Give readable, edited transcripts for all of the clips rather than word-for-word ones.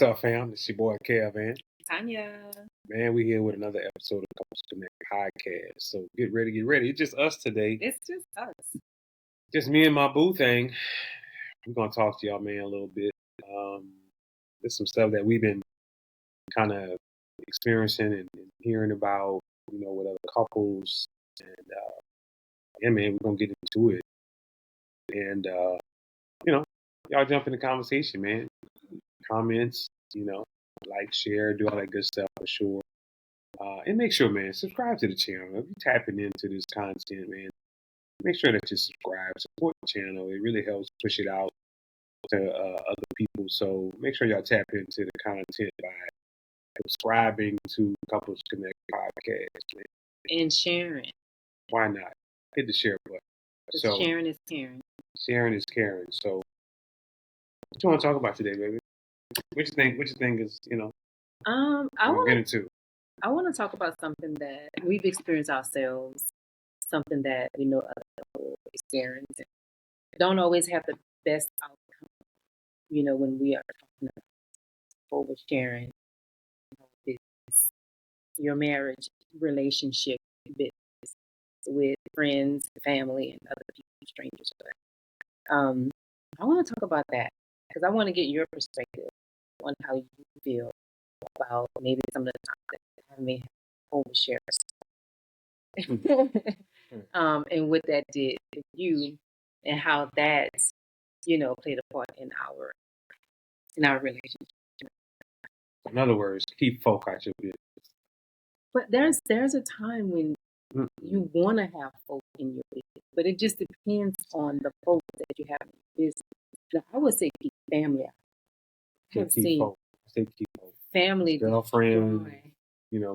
What's up, fam? It's your boy Kev, man. Tanya. Man, we here with another episode of Couples Connect podcast. So get ready, get ready. It's just us today. It's just us. Just me and my boo thing. We're gonna talk to y'all, man, a little bit. There's some stuff that we've been kind of experiencing and hearing about, with other couples. And yeah, man, we're gonna get into it. And y'all jump in the conversation, man. Comments, like, share, do all that good stuff for sure. And make sure, man, subscribe to the channel. If you're tapping into this content, man, make sure that you subscribe, support the channel. It really helps push it out to other people. So make sure y'all tap into the content by subscribing to Couples Connect podcast, man. And sharing. Why not? Hit the share button. So sharing is caring. Sharing is caring. So what you want to talk about today, baby? What you think is, I want to talk about something that we've experienced ourselves, something that we know other people experience. Don't always have the best outcome, when we are talking about oversharing your marriage, relationship, business with friends, family, and other people, strangers. I want to talk about that because I want to get your perspective on how you feel about maybe some of the times that I may have overshared. And what that did to you and how that's, played a part in our relationship. In other words, keep folk out your business. But there's a time when you want to have folk in your business, but it just depends on the folk that you have in your business. Now, I would say keep family out. Keep folk. I say keep folk. Family, girlfriend,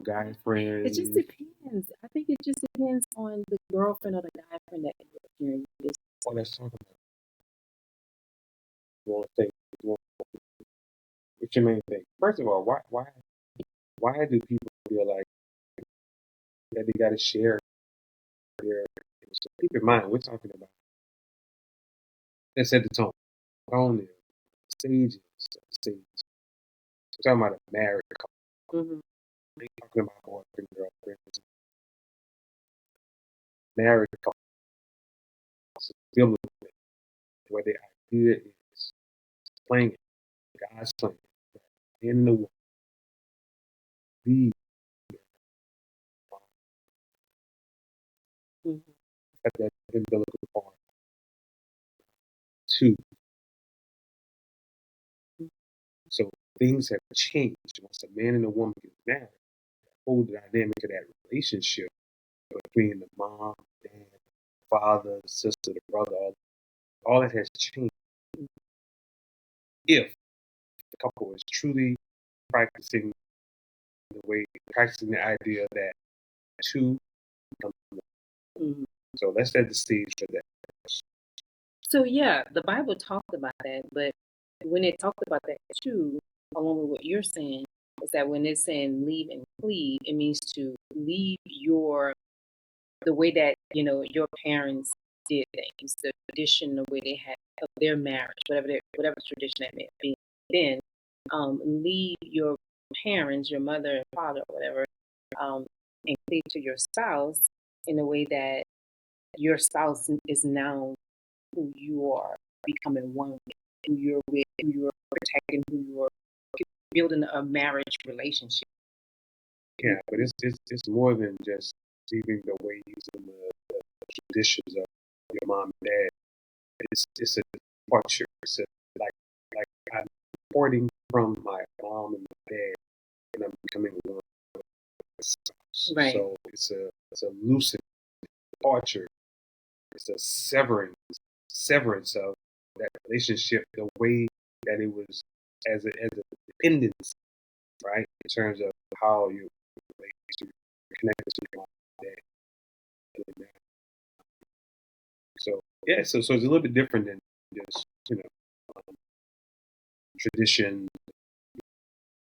guy friends. It just depends. I think it just depends on the girlfriend or the guy friend that you're in your business. Well, let's talk about it. What's your main thing? First of all, why do people feel like that they got to share their? So keep in mind, we're talking about. Let's set the tone. Tone stages. We're talking about a married couple. Mm-hmm. We're talking about boyfriend, girlfriend. Married couple. Biblical, where the idea is playing God's plan in the world. At that umbilical part. 2. So things have changed once a man and a woman get married. The whole dynamic of that relationship between the mom, dad, father, the sister, the brother, all that has changed. If the couple is truly practicing the idea that 2 become 1. So let's set the stage for that. So yeah, the Bible talked about that, but when it talked about that too, along with what you're saying, is that when it's saying leave and cleave, it means to leave the way that your parents did things, the tradition, the way they had of their marriage, whatever tradition that may be. Then leave your parents, your mother and father, or whatever, and cleave to your spouse in a way that your spouse is now who you are becoming one with, who you're with, who you're protecting, who you're building a marriage relationship. Yeah, but it's more than just leaving the ways and the traditions of your mom and dad. It's a departure. It's like I'm departing from my mom and my dad, and I'm becoming one with my spouse. Right. So it's a loosening departure. It's a severance of that relationship, the way that it was as a dependence, right? In terms of how you relate to connected to your mom and dad. So yeah, so it's a little bit different than just tradition,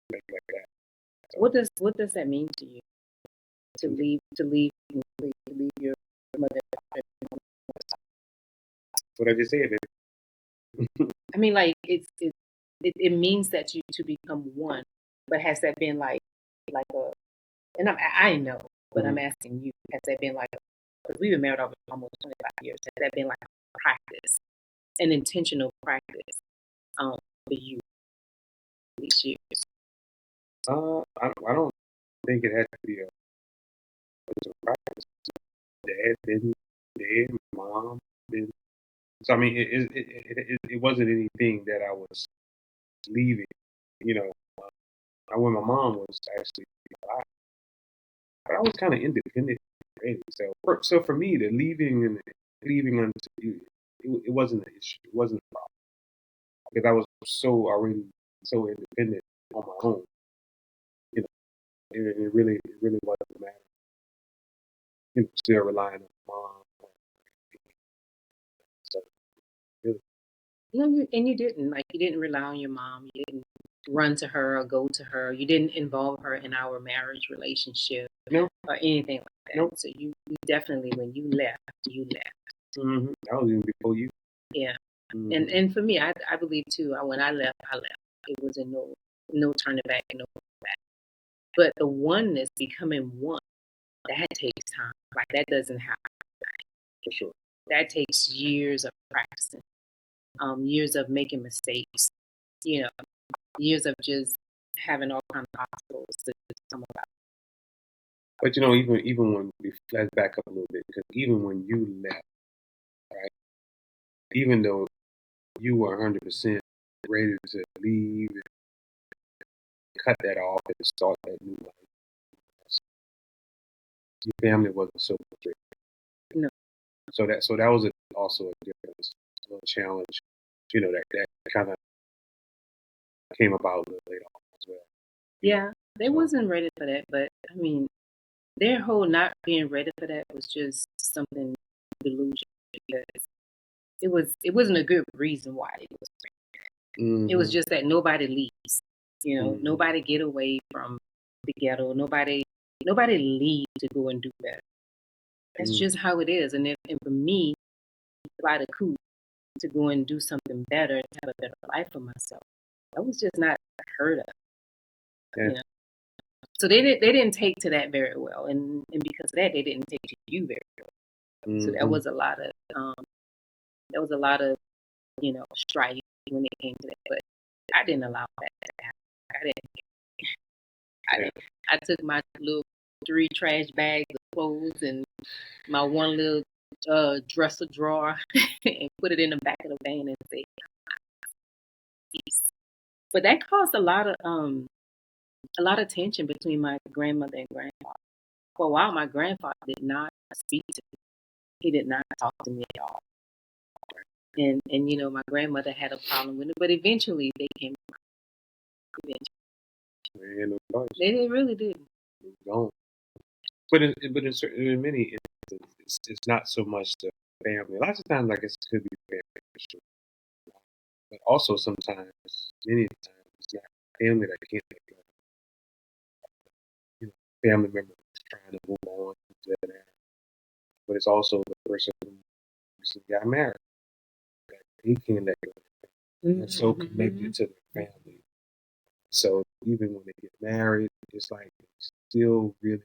things like that. So, what does that mean to you? To leave your mother. what I just said, baby. I mean, like it's it means that you to become one. But has that been like a, and I know, but I'm asking you, has that been like, because we've been married over almost 25 years, has that been like a practice, an intentional practice for you these years? I don't think it had to be a practice. Dad been dead, mom been. So I mean, it wasn't anything that I was leaving. You know, when my mom was actually alive, but I was kind of independent already. So for me, the leaving until it wasn't an issue. It wasn't a problem because I was already so independent on my own. You know, it really wasn't a matter. You know, still relying on mom. So really, No, you didn't. Like, you didn't rely on your mom. You didn't run to her or go to her. You didn't involve her in our marriage relationship no, or anything like that. no. So you definitely, when you left, you left. That was even before you. Yeah. Mm-hmm. And for me, I believe too. When I left, I left. It was no turning back, no going back. But the oneness, becoming one, that takes time. Like, that doesn't happen. For sure. That takes years of practicing, years of making mistakes, you know, years of just having all kinds of obstacles to come about. But you know, even when we flash back up a little bit, because even when you left, right, even though you were 100% ready to leave and cut that off and start that new life, your family wasn't so much ready. No. So that was also a difference, a little challenge, you know, that kind of came about a little later on as well. Yeah, they wasn't ready for that, but I mean, their whole not being ready for that was just something delusional, because it wasn't a good reason why it was. It was just that nobody leaves. Nobody get away from the ghetto. Nobody leave to go and do better. That's just how it is. And for me, to buy the coup to go and do something better, to have a better life for myself, that was just not heard of. Yeah. You know? So they didn't take to that very well, and because of that, they didn't take to you very well. So that was a lot of strife when it came to that. But I didn't allow that to happen. I took my little 3 trash bags of clothes and my one little dresser drawer and put it in the back of the van and say, peace. But that caused a lot of tension between my grandmother and grandfather. For a while, my grandfather did not speak to me. He did not talk to me at all. And my grandmother had a problem with it, but eventually they came around. They really did. Gone. But in many instances, it's not so much the family. Lots of times, I guess it could be family, for sure. But also sometimes, many times, it's not family that can't make it. You know, family members trying to move on to that, but it's also the person who recently got married that he can't let go. They're so connected to their family. So even when they get married, it's like they still really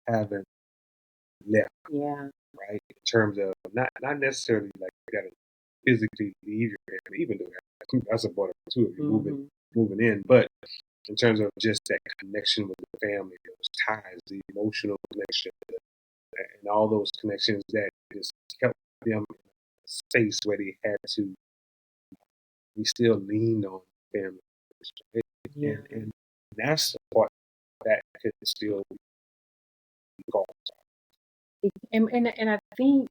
haven't left. Yeah. Right? In terms of not necessarily like you gotta physically leave your family, even though that's a part of it too if you're moving in. But in terms of just that connection with the family, those ties, the emotional connection, and all those connections that just kept them in a space where they had to. We still leaned on family, right? Yeah. And that's the part that could still be called. And I think,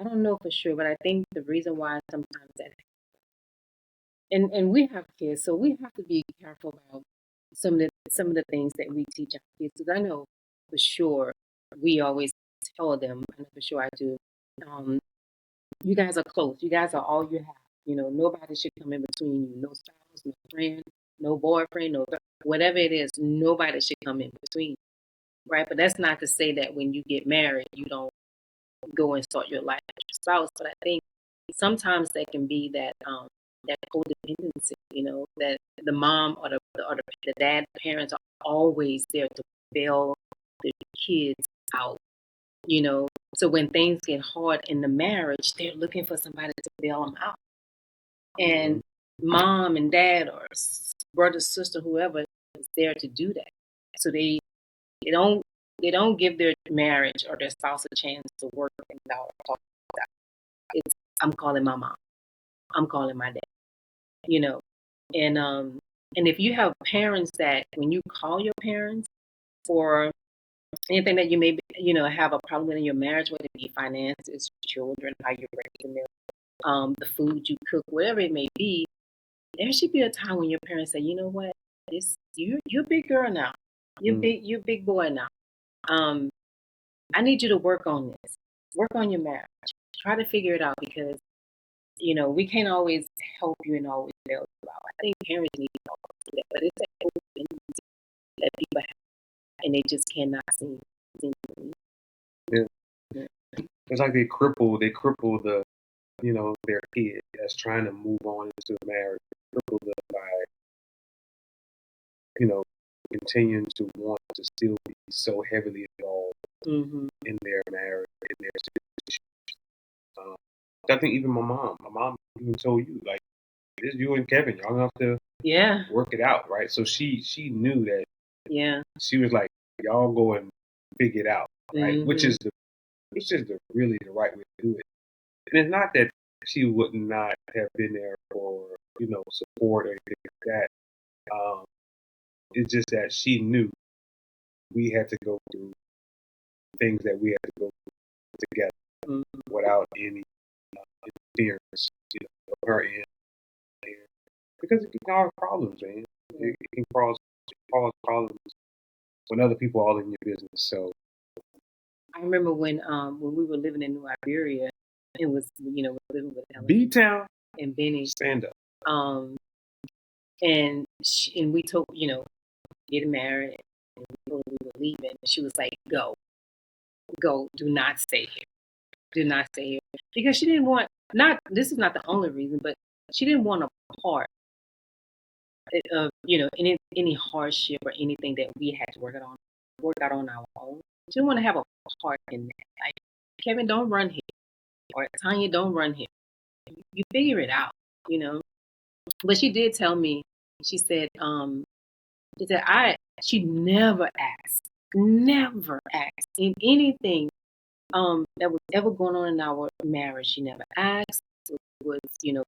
I don't know for sure, but I think the reason why sometimes that, and we have kids, so we have to be careful about some of the things that we teach our kids. Because I know for sure we always tell them, I know for sure I do, you guys are close. You guys are all you have. Nobody should come in between you. No spouse, no friend, no boyfriend, whatever it is. Nobody should come in between, right? But that's not to say that when you get married, you don't go and start your life with your spouse. But I think sometimes that can be that that codependency, that the mom or the dad parents are always there to bail the kids out, So when things get hard in the marriage, they're looking for somebody to bail them out. And mom and dad or brother, sister, whoever is there to do that. So they don't they don't give their marriage or their spouse a chance to work things out or talk about it. It's I'm calling my mom. I'm calling my dad. You know. And if you have parents that when you call your parents for anything that you may have a problem with in your marriage, whether it be finances, children, how you're raising them, the food you cook, whatever it may be, there should be a time when your parents say, you know what, you're a big girl now. You're a big boy now. I need you to work on this. Work on your marriage. Try to figure it out because, we can't always help you and always bail you out. I think parents need to always do that. But it's that open that people have and they just cannot seem to leave. Yeah. It's like they cripple the their kid that's trying to move on into a marriage. Cripple them by continuing to want to still be so heavily involved in their marriage, in their situation. I think even my mom even told you, like, it's you and Kevin, y'all have to work it out, right? So she knew that. Yeah. She was like, y'all go and figure it out, right? Which is really the right way to do it. And it's not that she would not have been there for support or anything like that. It's just that she knew we had to go through things that we had to go through together without any interference of her end. Because it can cause problems, man. It can cause problems when other people are all in your business. So I remember when we were living in New Iberia, it was we were living with Ellen B-Town and Benny. Stand up. And we told getting married, and we told her we were leaving. And she was like, "Go, do not stay here, do not stay here," because she didn't want. This is not the only reason, but she didn't want a part of any hardship or anything that we had to work out on our own. She didn't want to have a part in that. Like, Kevin, don't run here, or Tanya, don't run here. You figure it out, But she did tell me. She said, she never asked in anything that was ever going on in our marriage. She never asked, was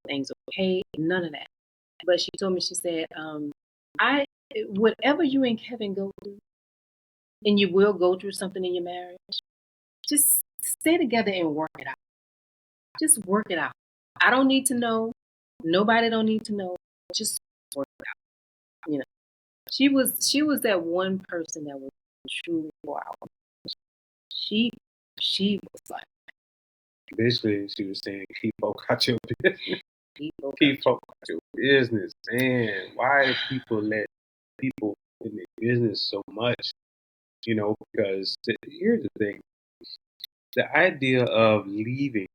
things okay? None of that. But she told me, she said, whatever you and Kevin go through, and you will go through something in your marriage, just stay together and work it out. Just work it out. I don't need to know. Nobody don't need to know. Just work it out. She was that one person that was truly for our. She was like. Basically, she was saying, keep folk out your business. Keep folk out your business. Man, why do people let people in their business so much? Because here's the thing. The idea of leaving,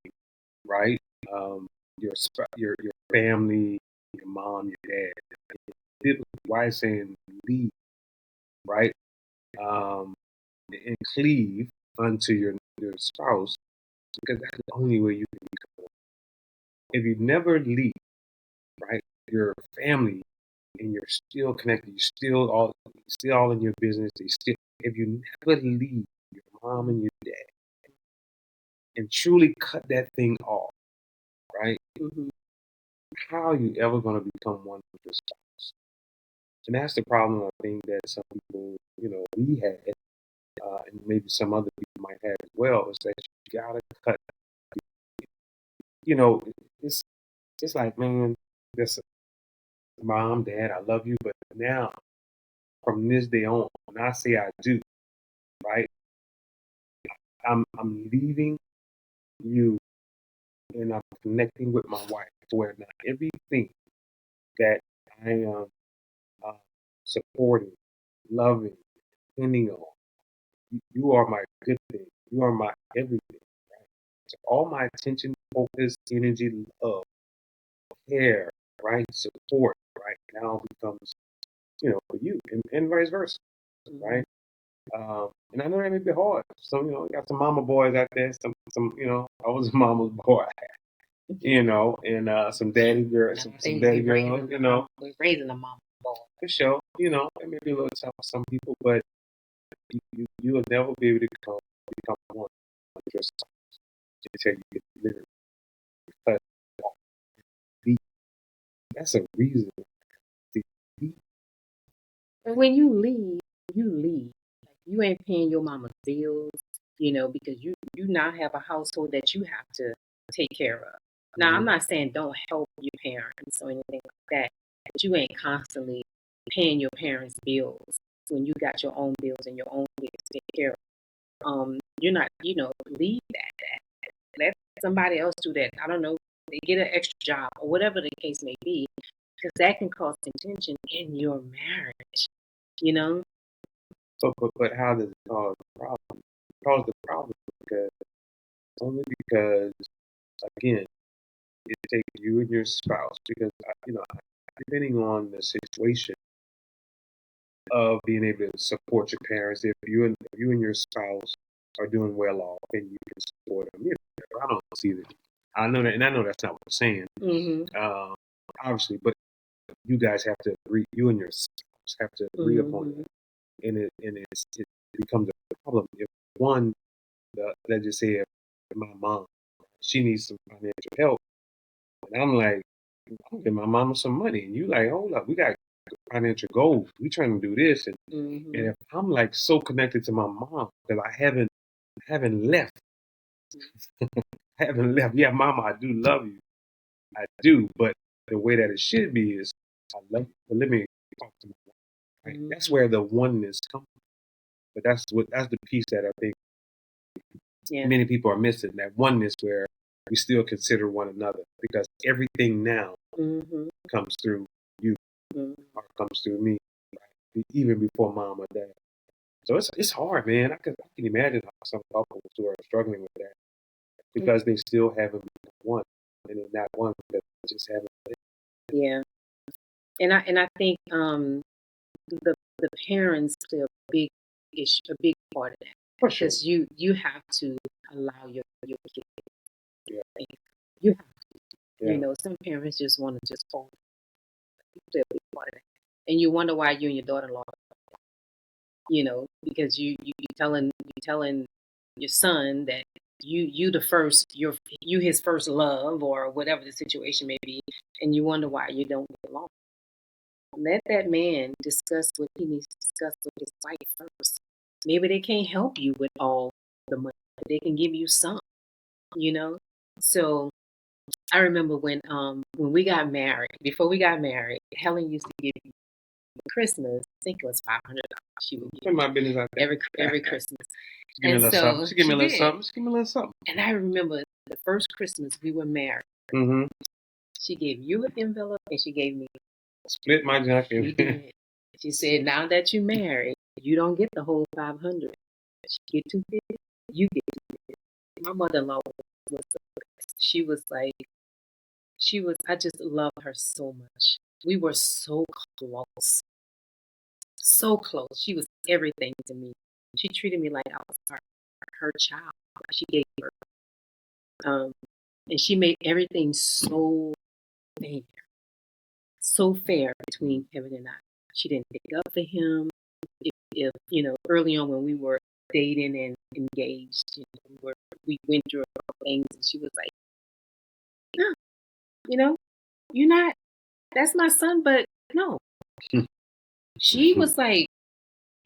right? Your family, your mom, your dad. Why is saying leave, right? And cleave unto your spouse, because that's the only way you can become one. If you never leave, right, your family, and you're still connected, you're still all in your business. If you never leave your mom and your dad and truly cut that thing off, right? How are you ever going to become one with your spouse? And that's the problem, I think, that some people, we had, and maybe some other people might have as well, is that you gotta cut. It's like, man, this mom, dad, I love you, but now from this day on, when I say I do, right, I'm leaving you, and I'm connecting with my wife, where now everything that I am supporting, loving, depending on, you are my good thing. You are my everything. Right? So all my attention, focus, energy, love, care, right? Support, right? Now becomes, for you, and vice versa, right? And I know that may be hard. So, got some mama boys out there. Some, I was a mama's boy, and some daddy girls, some daddy girls, We're raising a mama boy. for sure. It may be a little tough for some people, but you will never be able to become one just until you get delivered. Because that's a reason. And when you leave, you leave. Like, you ain't paying your mama's bills, because you now have a household that you have to take care of. Now, I'm not saying don't help your parents or anything like that, but you ain't constantly paying your parents' bills when you got your own bills and your own bills to take care of. You're not, leave that. Let somebody else do that. I don't know. They get an extra job or whatever the case may be, because that can cause contention in your marriage. But how does it cause the problem? It causes the problem because again, it takes you and your spouse because depending on the situation of being able to support your parents, if you and your spouse are doing well off and you can support them, I don't see that. I know that, and I know that's not what I'm saying. Obviously, but you guys have to agree. You and your spouse have to agree upon it, and it becomes a problem if one, let's just say, if my mom, she needs some financial help, and I'm like, I'm giving my mama some money, and you like, hold up, we got financial goals. We trying to do this, and if I'm like so connected to my mom that I haven't left, I haven't left. Yeah, mama, I do love you. I do, but the way that it should be is, I love you, but let me talk to my wife. Right? That's where the oneness comes from. But that's the piece that I think many people are missing. That oneness where we still consider one another, because everything now comes through you or comes through me, right? Even before mom or dad. So it's hard, man. I can imagine how some couples who are struggling with that because they still haven't become one, and they're not one because they just haven't. Yeah, and I think the parents play a big issue, a big part of that. For sure. Because you have to allow your kids. Yeah. You have to. Yeah. Some parents just want to just hold. Play a big part of that, and you wonder why you and your daughter-in-law. Because you telling your son that you the first, you his first love or whatever the situation may be, and you wonder why you don't get along. Let that man discuss what he needs to discuss with his wife first. Maybe they can't help you with all the money, but they can give you some. So I remember when we got married. Before we got married, Helen used to give me Christmas. I think it was $500. She would give my business every Christmas. She give me a little something. She give me a little something. She give me a little something. And I remember the first Christmas we were married. She gave you an envelope, and she gave me. Split my junk. She did. She said, "Now that you're married, you don't get the whole 500. She get 250. You get 250." My mother-in-law was the best. She was. I just loved her so much. We were so close. So close. She was everything to me. She treated me like I was her child. She gave her. And she made everything so fair. So fair between Kevin and I. She didn't pick up for him. If early on when we were dating and engaged, we went through a couple things, and she was like, "No, you're not. That's my son, but no." She was like,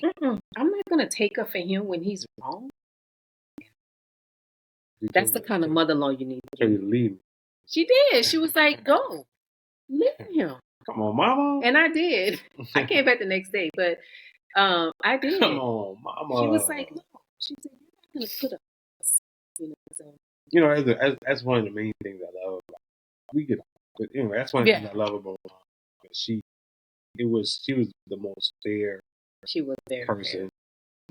"I'm not gonna take her for him when he's wrong." That's the kind of mother-in-law you need. So you leave. She did. She was like, "Go, leave him." Come on, mama. And I did. I came back the next day, but I did. Come on, mama. She was like, "No." She said, "You're not gonna put up with us." So. That's one of the main things I love about her. We get, but anyway, that's one of the things I love about her. She was the most fair. She was very person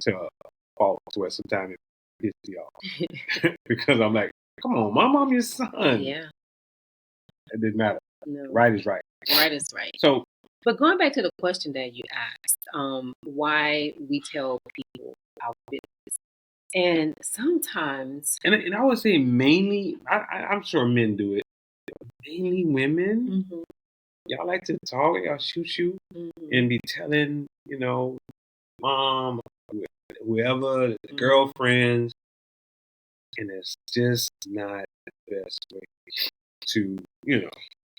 to fault to where sometimes it pissed you off because I'm like, come on, my mom, your son. Yeah. It didn't matter. No. Right is right. Right is right. So, but going back to the question that you asked, why we tell people our business, and sometimes, and I would say mainly, I'm sure men do it. Mainly women, y'all like to talk, y'all shoot, and be telling, mom, whoever, girlfriends, and it's just not the best way to,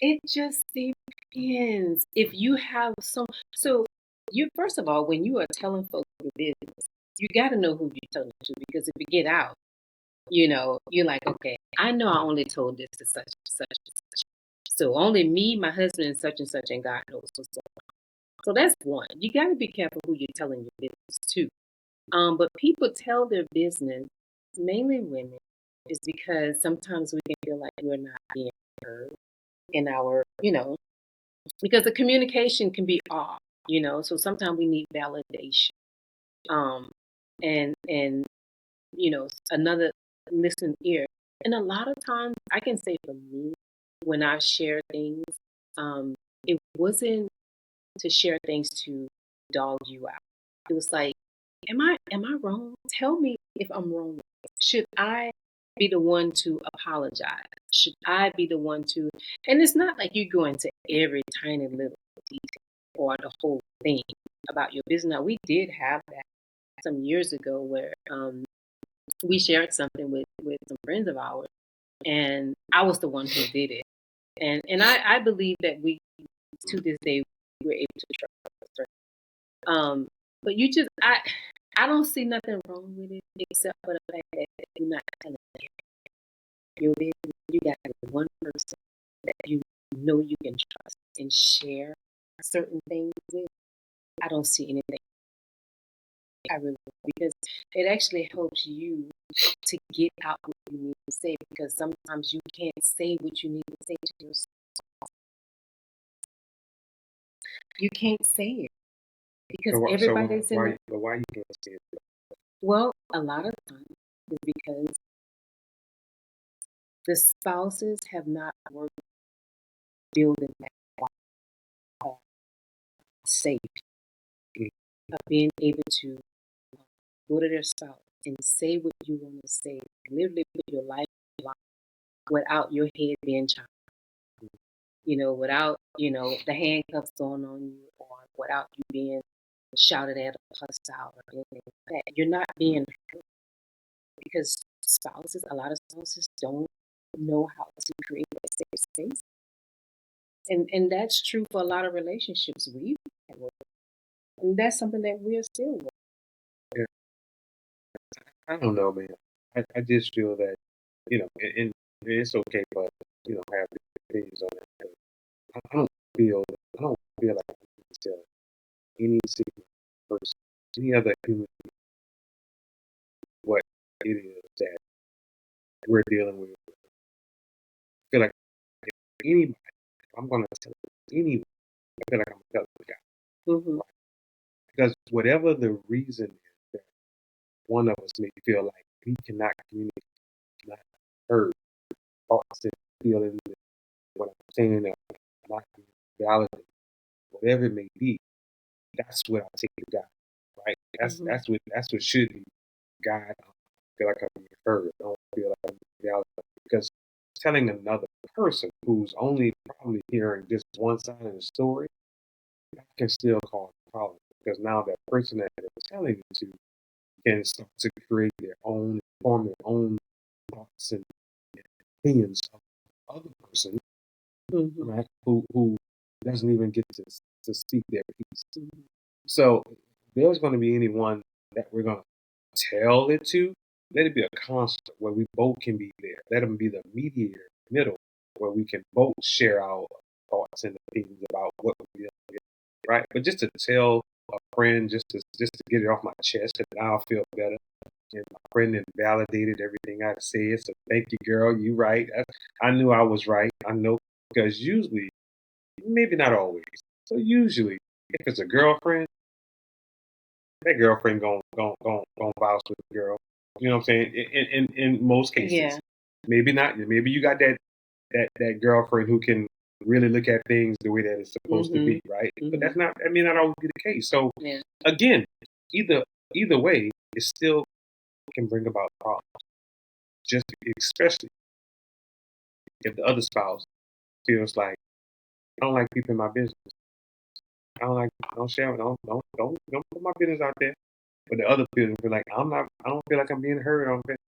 It just depends. If you have so you first of all, when you are telling folks your business, you got to know who you're telling it to, because if you get out, you're like, okay, I know I only told this to such and such and such. So only me, my husband, and such, and God knows what's going on. So that's one. You got to be careful who you're telling your business to. But people tell their business, mainly women, is because sometimes we can feel like we're not being heard in our, because the communication can be off, so sometimes we need validation. And another listening ear. And a lot of times I can say for me, when I share things, it wasn't to share things to dog you out. It was like, am I wrong? Tell me if I'm wrong. Should I be the one to apologize? Should I be the one to? And it's not like you go into every tiny little detail or the whole thing about your business. Now, we did have that some years ago where we shared something with some friends of ours, and I was the one who did it. And I believe that we, to this day, we're able to trust her. But I don't see nothing wrong with it, except for the fact that you're not telling your business. You got one person that you know you can trust and share certain things with. I don't see anything. I really don't, because it actually helps you to get out what you need to say, because sometimes you can't say what you need to say to yourself. You can't say it because everybody's in. But why you can't say it? Well, a lot of times is because the spouses have not worked building that safety of being able to go to their spouse and say what you want to say, literally put your life on the line without your head being chopped, without, the handcuffs going on you, or without you being shouted at or cussed out or anything like that. You're not being hurt, because a lot of spouses don't know how to create that safe space. And that's true for a lot of relationships we've had with. And that's something that we're still with. Yeah. I don't know, man. I just feel that, and it's okay for us, have opinions on it. I don't I don't feel like I can tell any single person, any other human being, what it is that we're dealing with. I feel like if anybody, if I'm going to tell anyone, I feel like I'm telling the guy. Right? Because whatever the reason is that one of us may feel like we cannot communicate, not heard, thoughts and feelings, what I'm saying, not valid, whatever it may be, that's what I take to God, right? That's what should be God. I don't feel like I'm heard. I don't feel like I'm valid, because telling another person who's only probably hearing just one side of the story, that can still cause a problem, because now that person that they're telling it to can start to create form their own thoughts and opinions of the other person, right, who doesn't even get to speak their piece. So there's going to be anyone that we're going to tell it to, let it be a constant where we both can be there. Let them be the mediator, middle, where we can both share our thoughts and opinions about what we're dealing with, right? But just to tell a friend, just to get it off my chest, and I'll feel better. And my friend had validated everything I said. So thank you, girl. You right. I knew I was right. I know, because usually, maybe not always. So usually, if it's a girlfriend, that girlfriend gon' vouch with the girl. You know what I'm saying? In most cases, maybe not. Maybe you got that girlfriend who can really look at things the way that it's supposed to be, right? But that's not, I mean, not always be the case. So again, either way, it still can bring about problems. Just especially if the other spouse feels like, I don't like people in my business. Don't share, don't put my business out there. But the other feeling feel like I don't feel like I'm being heard.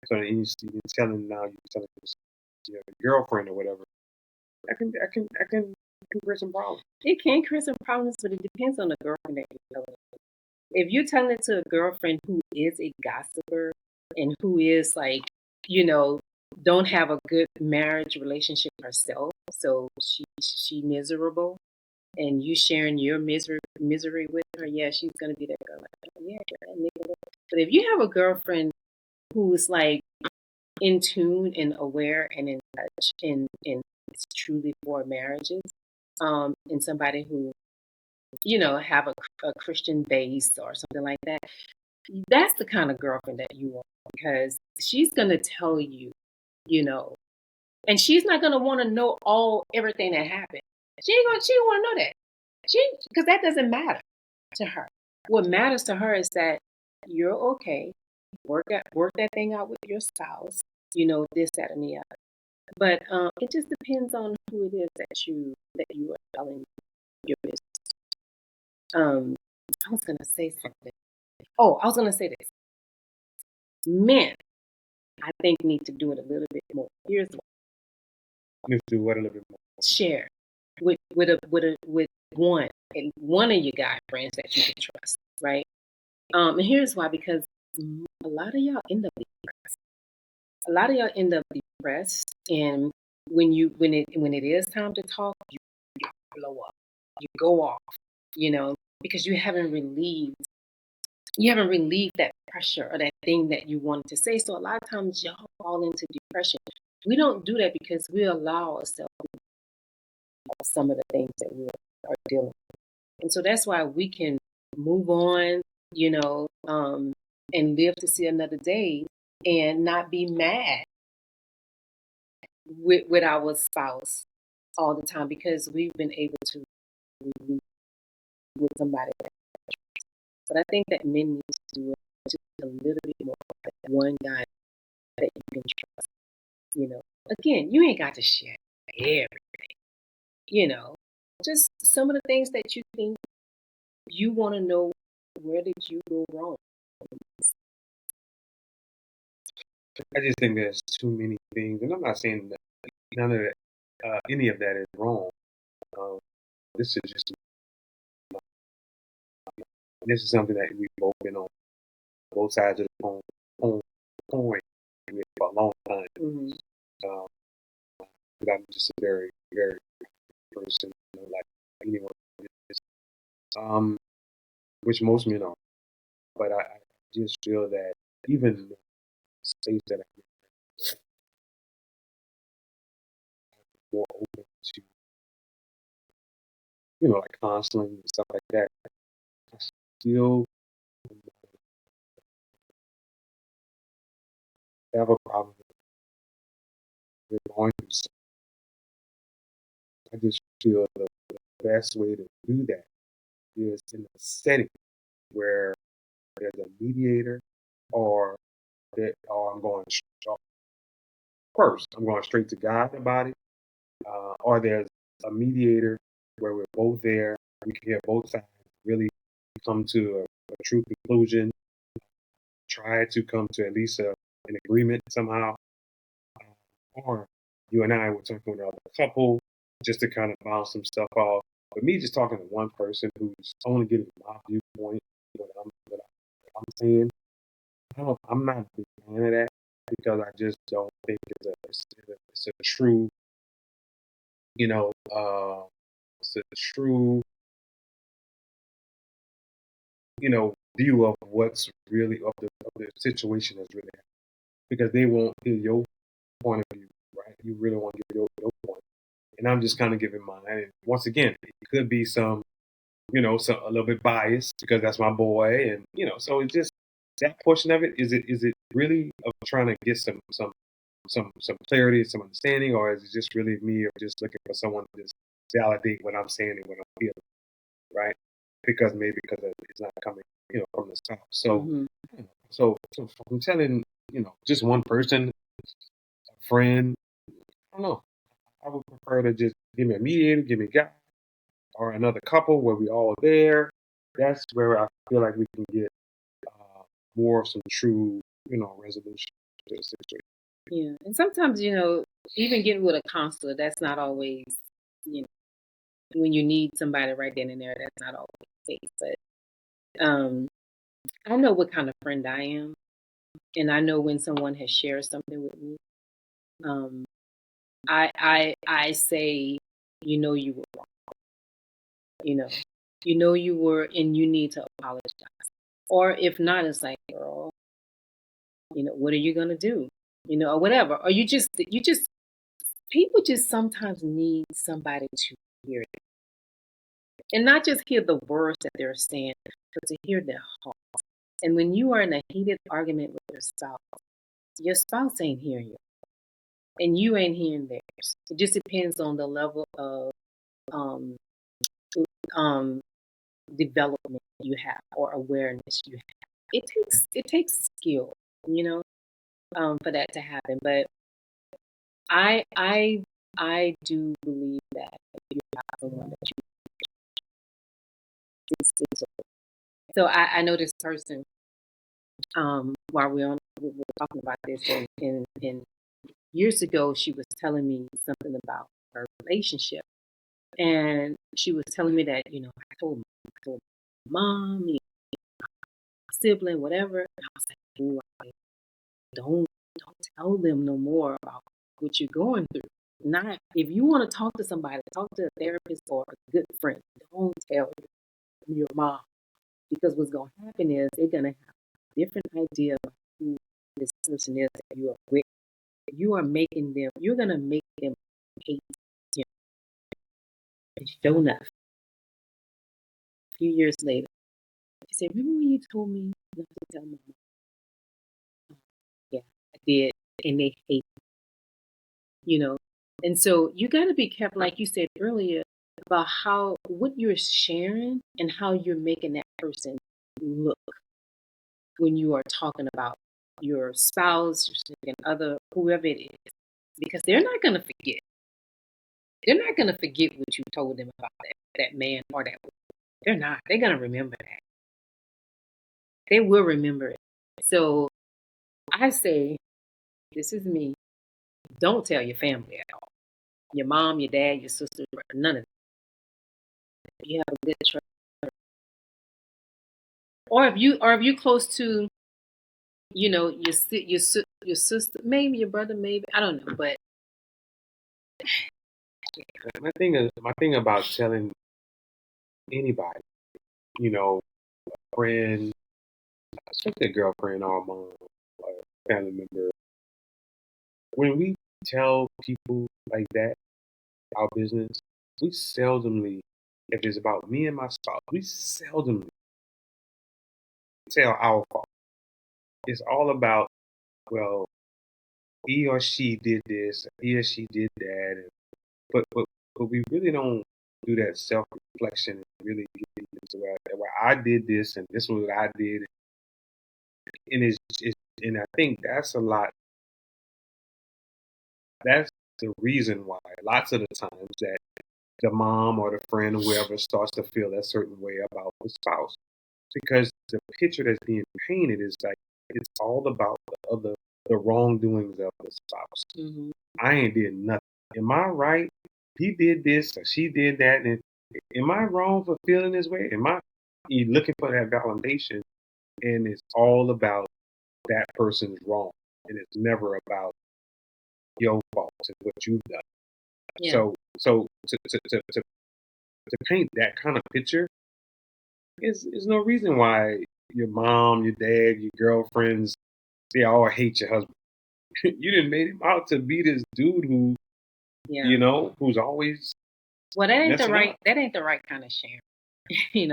So then you're telling your girlfriend or whatever. I can create some problems. It can create some problems, but it depends on the girlfriend that you're telling it. If you're telling it to a girlfriend who is a gossiper and who is like, don't have a good marriage relationship herself, so she miserable, and you sharing your misery with her, yeah, she's gonna be that girl like, oh, yeah, that nigga. But if you have a girlfriend who's like in tune and aware and in touch and it's truly for marriages, and somebody who have a Christian base or something like that, that's the kind of girlfriend that you want, because she's gonna tell you, and she's not gonna want to know everything that happened. She don't want to know that. Because that doesn't matter to her. What matters to her is that you're okay. Work that thing out with your spouse. This, that, and the other. But it just depends on who it is that you are telling your business. I was gonna say something. Oh, I was gonna say this. Men, I think, need to do it a little bit more. Here's what. Need to do what a little bit more. Share with one of your guy friends that you can trust, right? And here's why: because a lot of y'all end up depressed. A lot of y'all end up depressed, and when it is time to talk, you blow up, you go off, because you haven't relieved that pressure or that thing that you wanted to say. So a lot of times y'all fall into depression. We don't do that because we allow ourselves some of the things that we are dealing with. And so that's why we can move on, and live to see another day and not be mad with our spouse all the time, because we've been able to relieve with somebody. But I think that men need to do it just a little bit more, like one guy that you can trust. Again, you ain't got to share everything. Just some of the things that you think you want to know, where did you go wrong? I just think there's too many things, and I'm not saying that none of that, any of that is wrong. This is just this is something that we've both been on both sides of the coin for a long time. I'm just a very, very person, like anyone is, which most men are. But I just feel that even in the states that I'm more open to, like counseling and stuff like that, I still have a problem with going through something. I just feel the best way to do that is in a setting where there's a mediator, or I'm going first. I'm going straight to God about it, or there's a mediator where we're both there. We can hear both sides, really come to a true conclusion, try to come to at least an agreement somehow. Or you and I were talking with another couple just to kind of bounce some stuff off. But me just talking to one person who's only giving my viewpoint, what I'm saying, I'm not a big fan of that, because I just don't think it's a true, it's a true, view of what's really of the situation that's really happening, because they won't hear your point of view, right? You really want to give your point, and I'm just kind of giving mine. And once again, it could be some, a little bit biased because that's my boy, and so it's just that portion of it. Is it really of trying to get some clarity, some understanding, or is it just really me, or just looking for someone to just validate what I'm saying and what I'm feeling, right? Because it's not coming, from the top. So, so from telling, just one person, a friend, I don't know. I would prefer to just give me a mediator, give me a guy, or another couple where we all there. That's where I feel like we can get more of some true, resolution to the situation. Yeah. And sometimes, even getting with a counselor, that's not always, you know, when you need somebody right then and there, that's not always the case. But I know what kind of friend I am. And I know when someone has shared something with me. Um, I say, you were wrong. You were, and you need to apologize. Or if not, it's like, girl, what are you gonna do? Or whatever. Or people just sometimes need somebody to hear it. And not just hear the words that they're saying, but to hear their heart. And when you are in a heated argument with your spouse ain't hearing you. And you ain't hearing theirs. It just depends on the level of um, um, development you have or awareness you have. It takes skill, for that to happen. But I do believe that if you have someone that you so I know this person while we were talking about this and years ago she was telling me something about her relationship. And she was telling me that, I told mom, sibling, whatever. And I was like, ooh, don't tell them no more about what you're going through. Not if you want to talk to somebody, talk to a therapist or a good friend. Don't tell your mom, because what's going to happen is they're going to have a different idea of who this person is that you are with. You're going to make them hate you. And sure enough, a few years later, she said, remember when you told me not to tell my mom? Yeah, I did. And they hate me. And so you got to be careful, like you said earlier, about what you're sharing and how you're making that person look when you are talking about your spouse, your significant other, whoever it is, because they're not going to forget. They're not going to forget what you told them about that man or that woman. They're not. They're going to remember that. They will remember it. So I say, this is me. Don't tell your family at all. Your mom, your dad, your sister, none of them. You have a good trust. Or if you close to, your sister, maybe your brother, maybe I don't know, but My thing about telling anybody, a friend, especially a girlfriend or a mom or a family member, when we tell people like that our business, we seldomly, if it's about me and my spouse, we seldomly tell our fault. It's all about, well, he or she did this, he or she did that, but we really don't do that self reflection and really get into where I did this and this was what I did, and and I think that's a lot. That's the reason why lots of the times that the mom or the friend or whoever starts to feel a certain way about the spouse, because the picture that's being painted is like it's all about the wrongdoings of the spouse. mm-hmm. I ain't did nothing. Am I right? He did this or she did that, and am I wrong for feeling this way? Am I you looking for that validation? And it's all about that person's wrong, and it's never about your fault and what you've done. Yeah. So to paint that kind of picture is no reason why your mom, your dad, your girlfriends, they all hate your husband. You didn't made him out to be this dude who, who's always well, that ain't messing up. that ain't the right kind of sharing.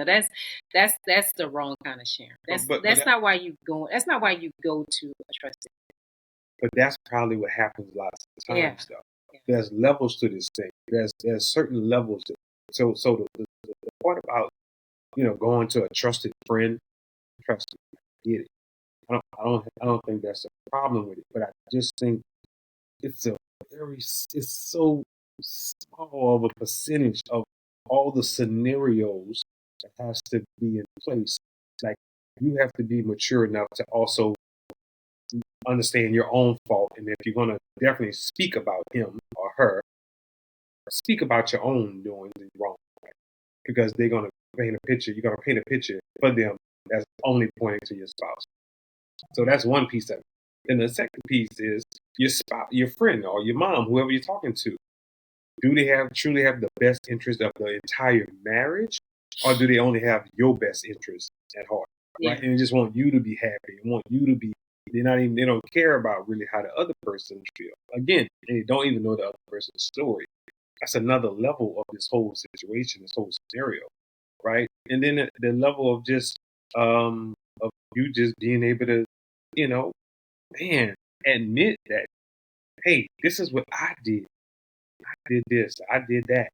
That's the wrong kind of sharing. That's not why you go. That's not why you go to a trusted. But that's probably what happens lots of times, though. There's levels to this thing. There's certain levels. So the part about going to a trusted friend, trust me, I get it. I don't think that's a problem with it, but I just think it's it's so small of a percentage of all the scenarios that has to be in place. Like you have to be mature enough to also understand your own fault, and if you're gonna definitely speak about him or her, speak about your own doings and wrong, right? Because they're gonna paint a picture. You're gonna paint a picture for them that's only pointing to your spouse. So that's one piece of it. Then the second piece is your spouse, your friend, or your mom, whoever you're talking to. Do they truly have the best interest of the entire marriage, or do they only have your best interest at heart? Right? And they just want you to be happy, and want you to be. They don't care about really how the other person feel. Again, they don't even know the other person's story. That's another level of this whole situation, this whole scenario, right? And then the level of just of you just being able to, you know, man, admit that, hey, this is what I did. I did this. I did that.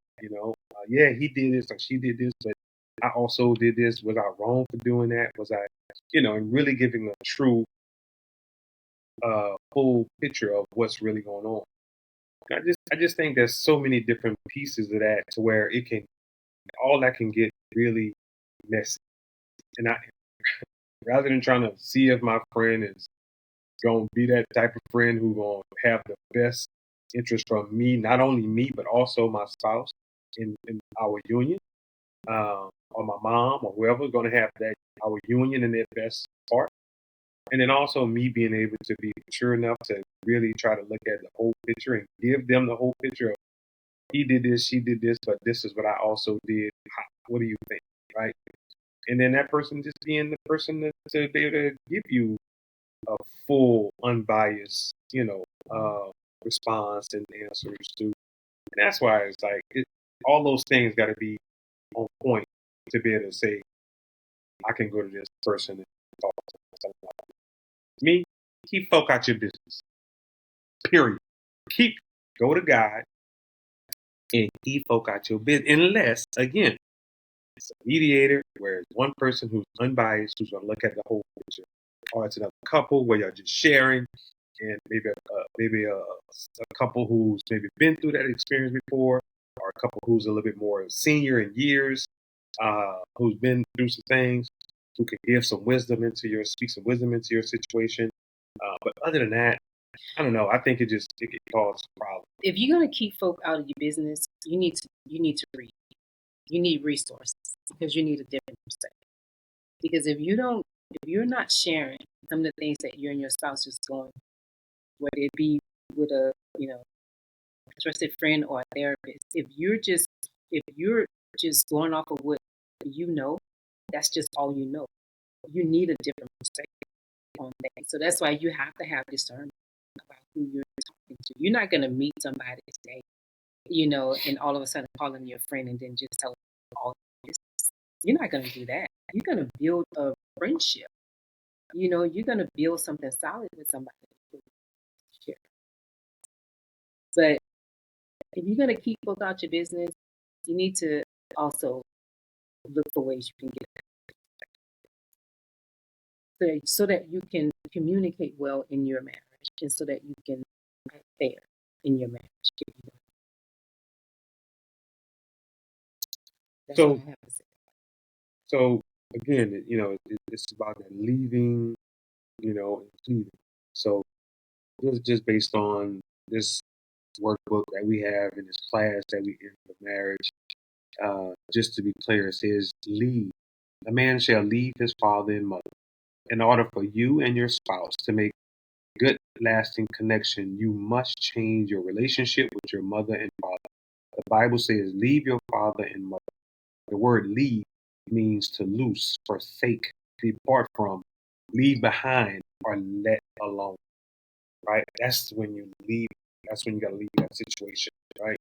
Yeah, he did this or she did this, but I also did this. Was I wrong for doing that? Was I, and really giving a true, full picture of what's really going on. I just think there's so many different pieces of that to where all that can get really messy. And rather than trying to see if my friend is going to be that type of friend who going to have the best interest from me, not only me, but also my spouse in our union, or my mom or whoever going to have our union in their best part. And then also me being able to be mature enough to really try to look at the whole picture and give them the whole picture of he did this, she did this, but this is what I also did. What do you think? Right? And then that person just being the person to be able to give you a full, unbiased, response and answers to. And that's why it's like all those things got to be on point to be able to say, I can go to this person and talk to them. Me, keep folk out your business. Period. Go to God and keep folk out your business. Unless, again, it's a mediator where it's one person who's unbiased, who's going to look at the whole picture. Or it's another couple where you're just sharing, and maybe a couple who's maybe been through that experience before, or a couple who's a little bit more senior in years, who's been through some things, who can speak some wisdom into your situation. But other than that, I don't know. I think it can cause problems. If you're gonna keep folk out of your business, you need to read. You need resources because you need a different perspective. Because if you're not sharing some of the things that you and your spouse is going, whether it be with a trusted friend or a therapist, if you're just going off of what you know, that's just all you know. You need a different perspective on that. So that's why you have to have discernment about who you're talking to. You're not going to meet somebody today, and all of a sudden call them your friend and then just tell them all this. You're not going to do that. You're going to build a friendship. You're going to build something solid with somebody. But if you're going to keep folk out your business, you need to also look for ways you can get so that you can communicate well in your marriage and so that you can be fair in your marriage. That's all I have to say. So again, it's about that leaving, and cleaving. So this is just based on this workbook that we have in this class that we in for marriage. Just to be clear, it says leave. A man shall leave his father and mother. In order for you and your spouse to make good, lasting connection, you must change your relationship with your mother and father. The Bible says, leave your father and mother. The word leave means to loose, forsake, depart from, leave behind, or let alone. Right? That's when you leave. That's when you got to leave that situation. Right?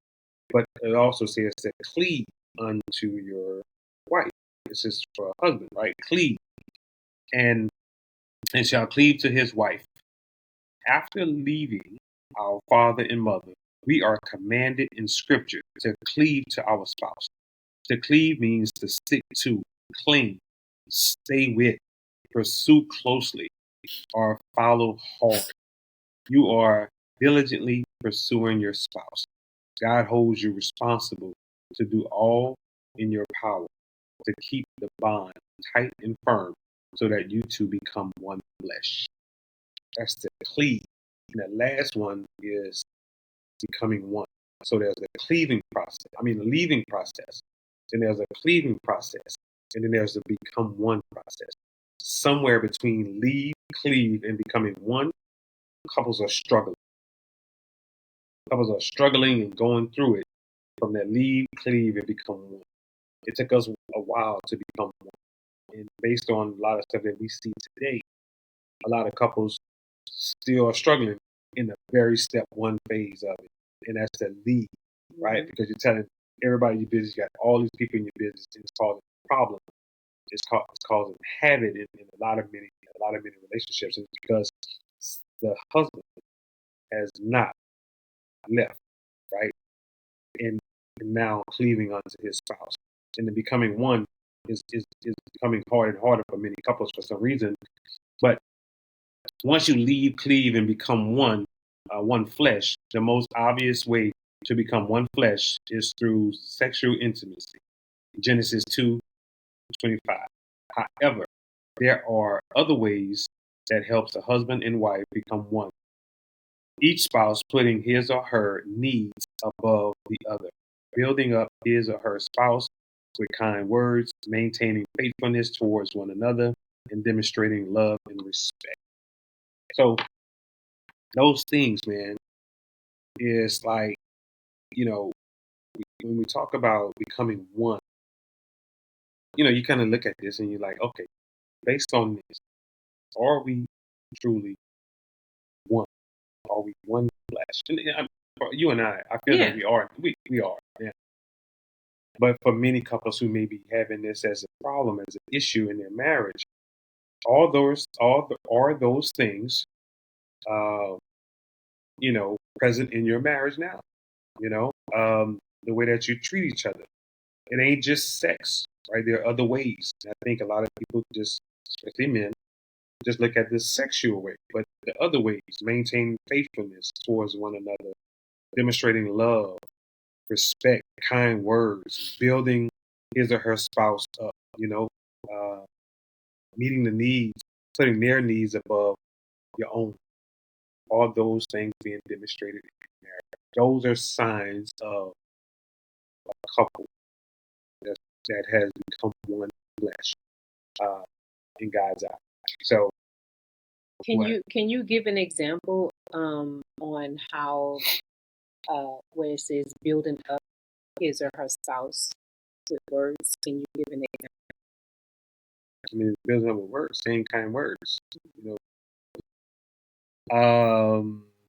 But it also says to cleave unto your wife. This is for a husband, right? Cleave. And shall cleave to his wife. After leaving our father and mother, We are commanded in Scripture to cleave to our spouse. To cleave means to stick to, cling, stay with, pursue closely, or follow hard. You are diligently pursuing your spouse. God holds you responsible to do all in your power to keep the bond tight and firm so that you two become one flesh. That's the cleave. And the last one is becoming one. So there's a cleaving process. I mean, the leaving process. Then there's a cleaving process. And then there's the become one process. Somewhere between leave, cleave, and becoming one, couples are struggling. Couples are struggling and going through it from that leave, cleave, and become one. It took us a while to become one. And based on a lot of stuff that we see today, a lot of couples still are struggling in the very step one phase of it. And that's the leave, right? Because you're telling everybody in your business, you got all these people in your business, and it's causing a problem. It's causing havoc in a lot of many relationships. And it's because the husband has not left, right? And now cleaving onto his spouse. And the becoming one is becoming harder and harder for many couples for some reason. But once you leave, cleave, and become one, one flesh, the most obvious way to become one flesh is through sexual intimacy. Genesis 2:25. However, there are other ways that helps a husband and wife become one. Each spouse putting his or her needs above the other, building up his or her spouse with kind words, maintaining faithfulness towards one another, and demonstrating love and respect. So those things, man, is like, you know, when we talk about becoming one, you kind of look at this and you're like, okay, based on this, are we truly one? Are we one flesh? And for you and I feel that we are. We are. Yeah. But for many couples who may be having this as a problem, as an issue in their marriage, are those things, uh, present in your marriage now? The way that you treat each other. It ain't just sex, right? There are other ways. I think a lot of people especially men, just look at the sexual way, but the other ways, maintaining faithfulness towards one another, demonstrating love, respect, kind words, building his or her spouse up, uh, meeting the needs, putting their needs above your own. All those things being demonstrated in marriage. Those are signs of a couple that has become one flesh uh, in God's eye. So, can you give an example on how where it says building up his or her spouse with words? Can you give an example? I mean, building up with words, saying kind words,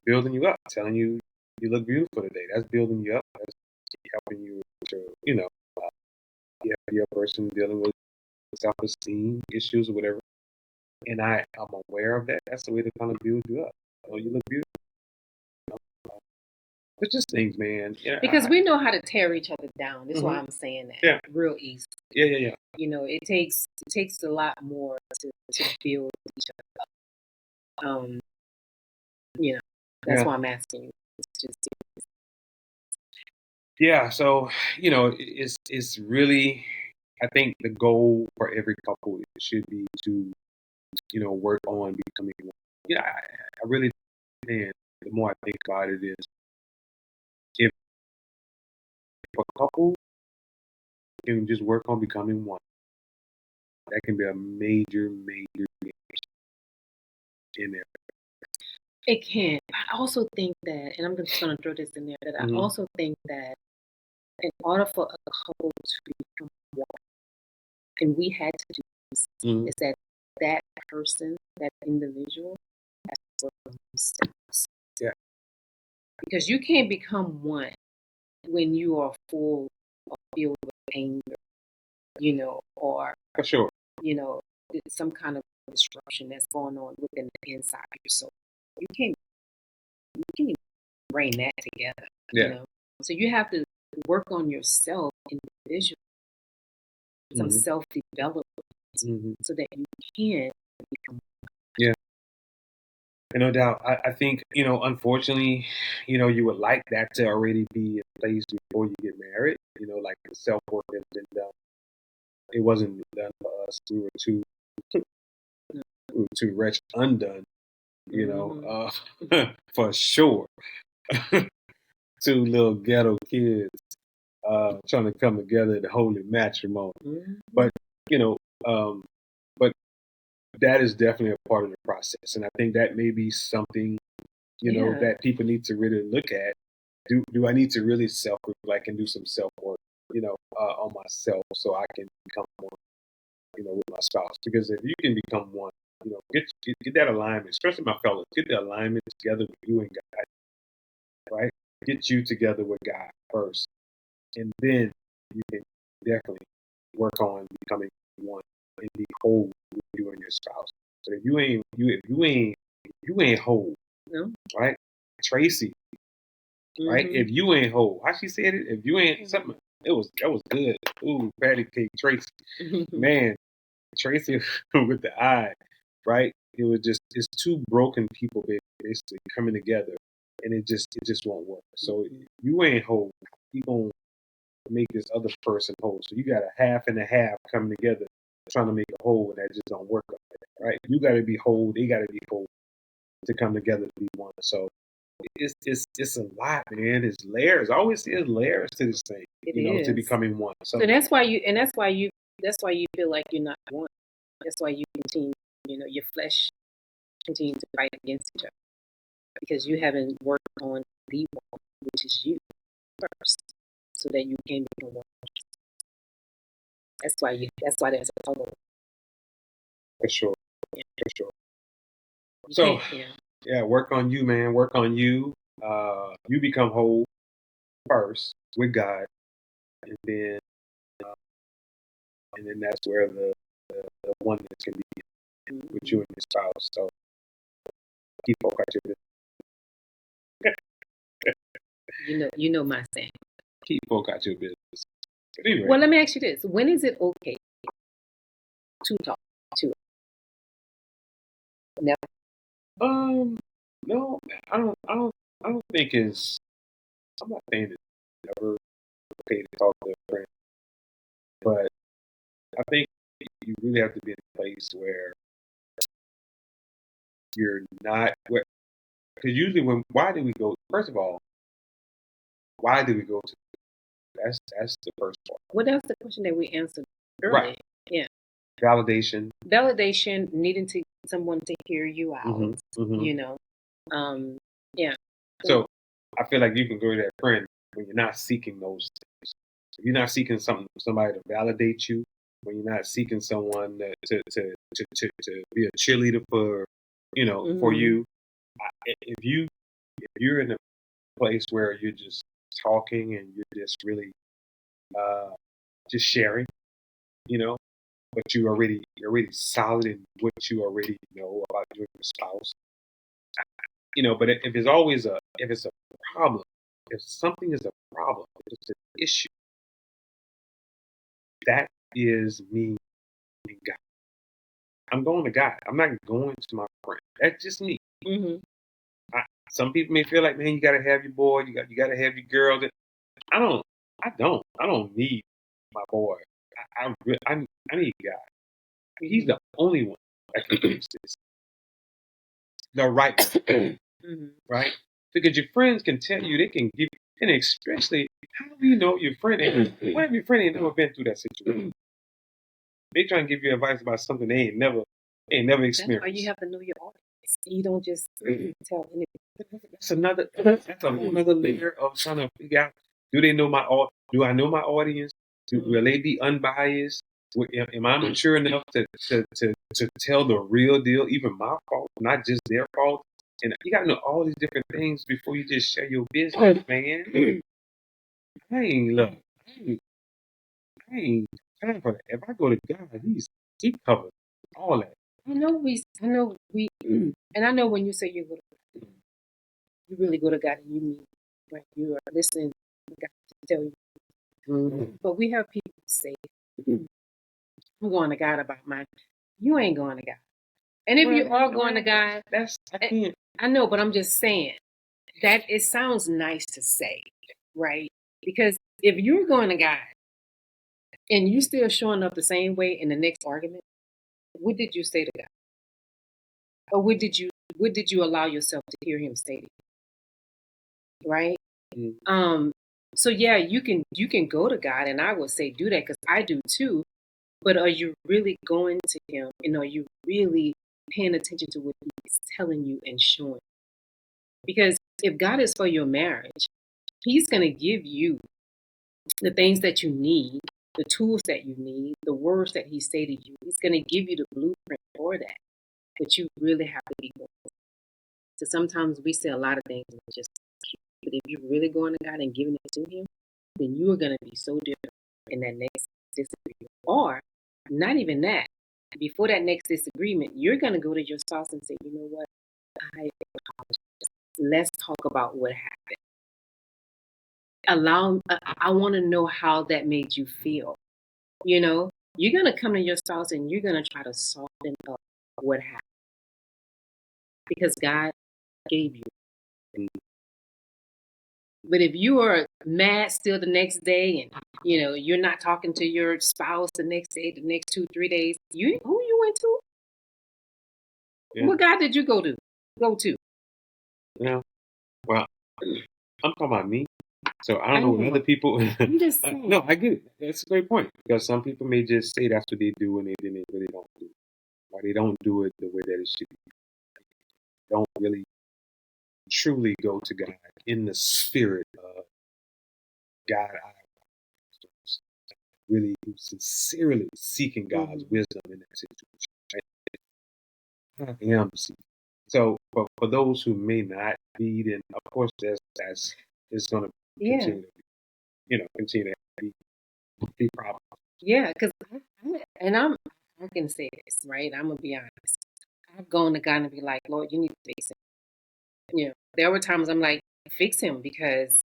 building you up, telling you you look beautiful today. That's building you up. That's helping you to, be a person dealing with self-esteem issues or whatever. And I'm aware of that. That's the way to kind of build you up. You look beautiful. It's just things, man. Yeah, because we know how to tear each other down. That's why I'm saying that. Yeah. Real easy. Yeah. It takes a lot more to build each other up. That's why I'm asking you. It's just yeah. So it's really, I think the goal for every couple should be to work on becoming one. I really, man, the more I think about it is, if a couple can just work on becoming one, that can be a major change in there. It can. I also think that, and I'm just going to throw this in there, that I also think that in order for a couple to become one, and we had to do this, is that person, that individual, has to work on themselves. Yeah. Because you can't become one when you are full or filled with anger, or for sure, some kind of disruption that's going on within the inside of your soul. You can't bring that together. Yeah. You know, so you have to work on yourself individually, some self development, so that you can become. Yeah. And no doubt. I think, unfortunately, you would like that to already be in place before you get married. Like the self work has been done. It wasn't done for us. We were too wretched undone, for sure. Two little ghetto kids trying to come together in holy matrimony. But, you know, but that is definitely a part of the process. And I think that may be something, that people need to really look at. Do I need to really self-reflect and do some self-work, on myself so I can become one, with my spouse? Because if you can become one, get that alignment, especially my fellows, get the alignment together with you and God, right? Get you together with God first. And then you can definitely work on becoming one and be whole with you and your spouse. So if you ain't whole, right? Tracy, right? If you ain't whole, how she said it? If you ain't something, that was good. Ooh, patty cake, Tracy, man, Tracy with the eye, right? It's two broken people basically coming together, and it just won't work. So if you ain't whole, you gonna make this other person whole. So you got a half and a half coming together, trying to make a whole, and that just don't work like that, right? You got to be whole. They got to be whole to come together to be one. So it's a lot, man. It's layers. I always say it's layers to this thing, to becoming one. So that's why you feel like you're not one. That's why you continue, your flesh continue to fight against each other because you haven't worked on the one, which is you first, so that you can become one. That's why there's a total. For sure. For sure. So work on you, man. Work on you. You become whole first with God, and then that's where the oneness can be with you and your spouse. So keep folk out your business. You know my saying. Keep folk out your business. But anyway. Well, let me ask you this: when is it okay to talk to it? No. No, I don't think it's. I'm not saying it's never okay to talk to a friend, but I think you really have to be in a place where you're not. Because usually, why do we go? First of all, why do we go to? That's the first part. Well, that's the question that we answered earlier. Right. Yeah. Validation, needing someone to hear you out. Yeah. So I feel like you can go to that friend when you're not seeking those things. If you're not seeking somebody to validate you, when you're not seeking someone to be a cheerleader for, for you. If you're in a place where you're just talking and you're just really just sharing, but you're already solid in what you already know about you and your spouse. But if it's a problem, if something is a problem, if it's an issue, that is me and God. I'm going to God. I'm not going to my friend. That's just me. Some people may feel like, man, you got to have your boy, you got to have your girl. I don't need my boy. I need God. He's the only one that can fix this. The right one. Right? Because your friends can tell you, they can give, and especially, how do you know your friend what if your friend ain't never been through that situation? They try and give you advice about something they ain't never experienced. That's why you have to know your audience. You don't just tell anybody. That's a whole other layer of trying to figure out, do I know my audience? Will they be unbiased? Am I mature enough to tell the real deal, even my fault, not just their fault? And you gotta know all these different things before you just share your business, man. I ain't time for that. If I go to God, he covers all that. I know we, and I know when you say you're going to, you really go to God and you mean, right? You are listening to God to tell you. But we have people say, I'm going to God about mine. You ain't going to God. And if you are going to God, I know, but I'm just saying that it sounds nice to say, right? Because if you're going to God and you still showing up the same way in the next argument, what did you say to God? Or what did you allow yourself to hear him say to you? Right? Mm-hmm. So yeah, you can go to God, and I would say do that because I do too. But are you really going to him, and are you really paying attention to what he's telling you and showing? Because if God is for your marriage, he's going to give you the things that you need, the tools that you need, the words that he say to you. He's going to give you the blueprint for that. But you really have to be going. So sometimes we say a lot of things and just keep, but if you're really going to God and giving it to him, then you are going to be so different in that next disagreement. Or not even that. Before that next disagreement, you're going to go to your spouse and say, you know what? I apologize. Let's talk about what happened. I want to know how that made you feel. You know, you're going to come to your spouse and you're going to try to soften up what happened because God gave you. But if you are mad still the next day and you're not talking to your spouse the next day, the next 2-3 days, who you went to? Yeah. What God did you go to? Well, I'm talking about me. So I don't know what other people. I'm just saying. No, I get it. That's a great point because some people may just say that's what they do and then they really don't do it. Or they don't do it the way that it should be. They don't really truly go to God in the spirit of God. Really sincerely seeking God's wisdom in that situation. Right? I am deceived. So, but for those who may not be, then of course that's it's going to continue to continue to be problems. Yeah, because I can say this, right? I'm gonna be honest. I've gone to God and be like, Lord, you need to fix him. There were times I'm like, fix him because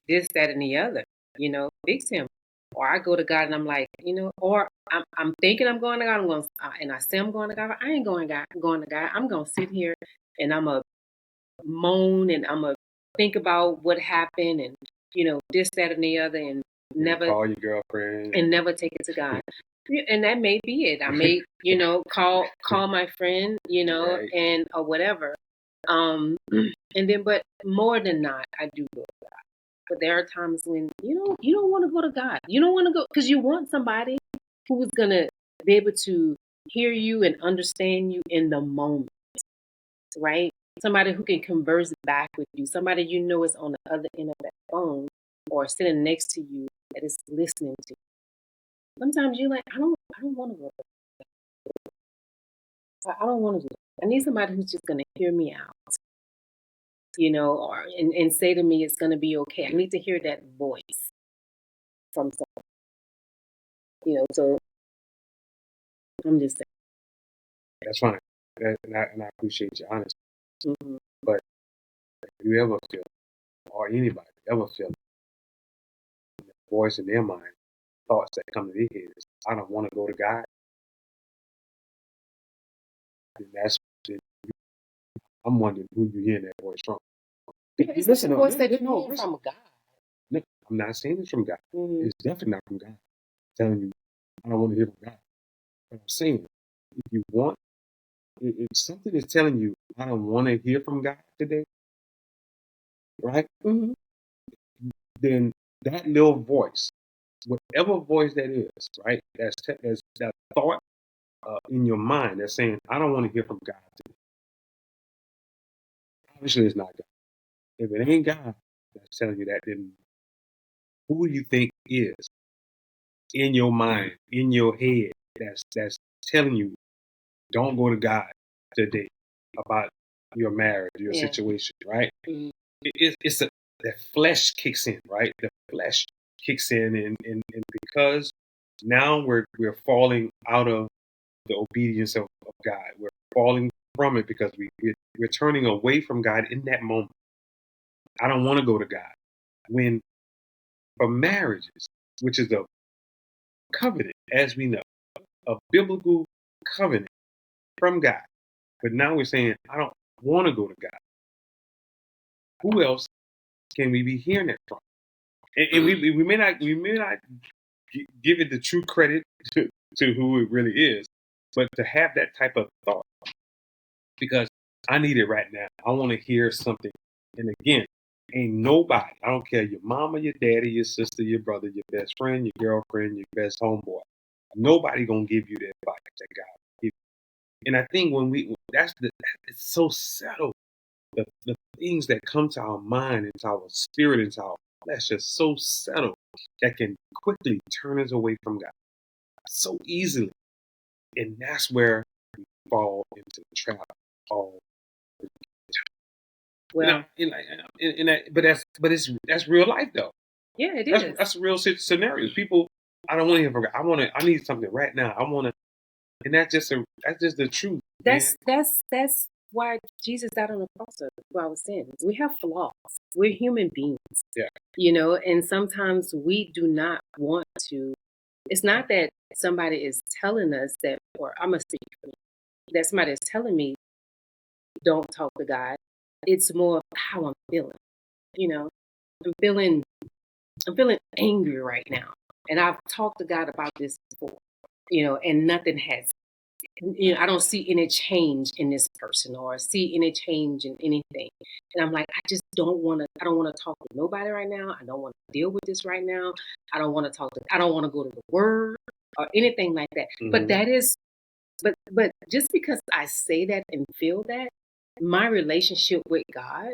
this, that, and the other. Fix him. Or I go to God and I'm like, or I'm thinking I'm going to God. And I say I'm going to God. I ain't going to God. I'm gonna sit here and I'm gonna moan and I'm gonna think about what happened and this, that, and the other, and never call your girlfriend and never take it to God. And that may be it. I may, call my friend, right. and or whatever. And then, but more than not, I do go to God. But there are times when you don't want to go to God. You don't want to go because you want somebody who is gonna be able to hear you and understand you in the moment, right? Somebody who can converse back with you. Somebody is on the other end of that phone or sitting next to you that is listening to you. Sometimes you're like, I don't want to go. I don't want to do that. I need somebody who's just gonna hear me out, or and say to me it's gonna be okay. I need to hear that voice from someone, So I'm just saying. That's fine, and I appreciate your honesty. But if you ever feel, or anybody ever feel, the voice in their mind, thoughts that come to their head is, I don't want to go to God. And that's I'm wondering who you hearing that voice from. It's the voice that you hear from God. No, I'm not saying it's from God. It's definitely not from God. I'm telling you, I don't want to hear from God. But I'm saying, if you want, if something is telling you, I don't want to hear from God today, right? Then that little voice, whatever voice that is, right? That's that thought in your mind that's saying, I don't want to hear from God today. Obviously, it's not God. If it ain't God that's telling you that, then who do you think is in your mind, in your head, that's telling you, don't go to God today about your marriage, your situation, right? It's the flesh kicks in, right? The flesh kicks in, and because now we're falling out of the obedience of God. We're falling from it because we're turning away from God in that moment. I don't want to go to God. When for marriages, which is a covenant, as we know, a biblical covenant from God. But now we're saying, I don't want to go to God. Who else can we be hearing that from? And we may not give it the true credit to who it really is, but to have that type of thought, because I need it right now. I want to hear something. And again, ain't nobody, I don't care your mama, your daddy, your sister, your brother, your best friend, your girlfriend, your best homeboy. Nobody gonna give you that advice that God give you. And I think it's so settled. The things that come to our mind, into our spirit, into our flesh are so settled that can quickly turn us away from God so easily. And that's where we fall into the trap. All Well, that's real life though. yeah, it is. That's real scenarios. People, I don't want to hear from God. I need something right now. And that's just the truth. That's why Jesus died on the cross for our sins. We have flaws. We're human beings. Yeah. And sometimes we do not want to. It's not that somebody is telling us that, or I'm gonna speak for me, that somebody is telling me don't talk to God. It's more of how I'm feeling. I'm feeling angry right now, and I've talked to God about this before. And nothing has. I don't see any change in this person or see any change in anything. And I'm like, I don't want to talk to nobody right now. I don't want to deal with this right now. I don't want to go to the word or anything like that. Mm-hmm. But that is, but just because I say that and feel that, my relationship with God